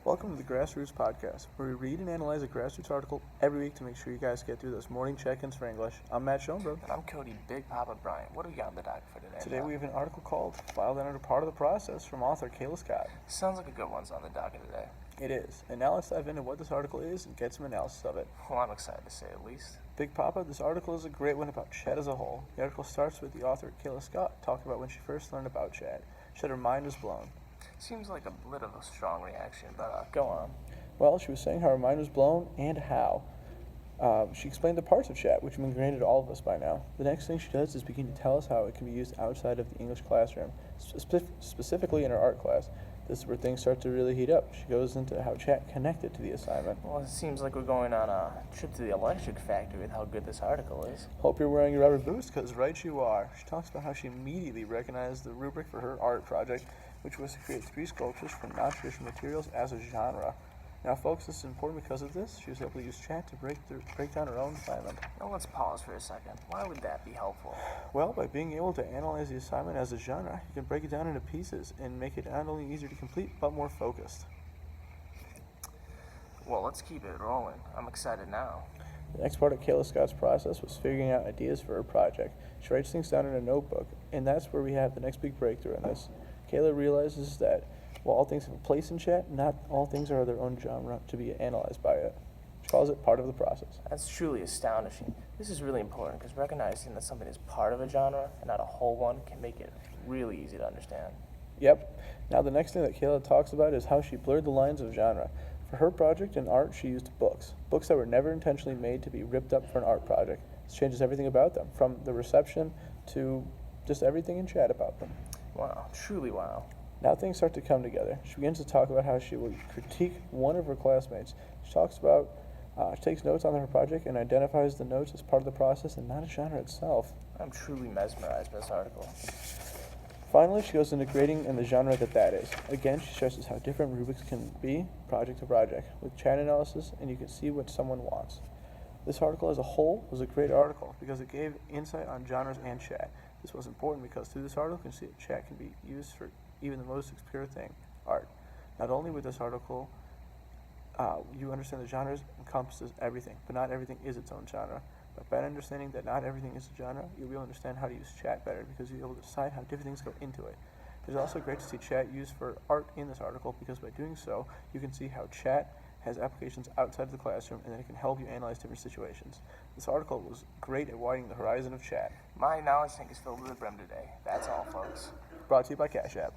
Welcome to the Grassroots podcast, where we read and analyze a Grassroots article every week to make sure you guys get through those morning check-ins for English. I'm Matt Schoenberg. And I'm Cody Big Papa Bryant. What do we got on the docket for today? Today we have an article called Filed Under Part of the Process from author Kayla Scott. Sounds like a good one's on the docket today. It is. And now let's dive into what this article is and get some analysis of it. Well, I'm excited to say at least. Big Papa, this article is a great one about chat as a whole. The article starts with the author Kayla Scott talking about when she first learned about chat. She said her mind was blown. Seems like a bit of a strong reaction, but go on. Well, she was saying how her mind was blown and how. She explained the parts of chat, which have been granted to all of us by now. The next thing she does is begin to tell us how it can be used outside of the English classroom, specifically in her art class. This is where things start to really heat up. She goes into how chat connected to the assignment. Well, it seems like we're going on a trip to the electric factory with how good this article is. Hope you're wearing your rubber boots, because right you are. She talks about how she immediately recognized the rubric for her art project, which was to create 3 sculptures from non-traditional materials as a genre. Now, folks, this is important because of this. She was able to use chat to break down her own assignment. Now, let's pause for a second. Why would that be helpful? Well, by being able to analyze the assignment as a genre, you can break it down into pieces and make it not only easier to complete, but more focused. Well, let's keep it rolling. I'm excited now. The next part of Kayla Scott's process was figuring out ideas for her project. She writes things down in a notebook, and that's where we have the next big breakthrough in this. Kayla realizes that while all things have a place in chat, not all things are their own genre to be analyzed by it. She calls it part of the process. That's truly astonishing. This is really important because recognizing that something is part of a genre and not a whole one can make it really easy to understand. Yep. Now the next thing that Kayla talks about is how she blurred the lines of genre. For her project in art, she used books that were never intentionally made to be ripped up for an art project. This changes everything about them, from the reception to just everything in chat about them. Wow, truly wow. Now things start to come together. She begins to talk about how she will critique one of her classmates. She talks about, she takes notes on her project and identifies the notes as part of the process and not a genre itself. I'm truly mesmerized by this article. Finally, she goes into grading and the genre that is. Again, she stresses how different rubrics can be, project to project, with chat analysis, and you can see what someone wants. This article as a whole was a great article because it gave insight on genres and chat. This was important because through this article, you can see that chat can be used for even the most obscure thing, art. Not only with this article, you understand the genres encompasses everything, but not everything is its own genre. But by understanding that not everything is a genre, you'll be able to understand how to use chat better because you'll be able to decide how different things go into it. It's also great to see chat used for art in this article because by doing so, you can see how chat has applications outside of the classroom and that it can help you analyze different situations. This article was great at widening the horizon of chat. My knowledge tank is filled to the brim today. That's all, folks. Brought to you by Cash App.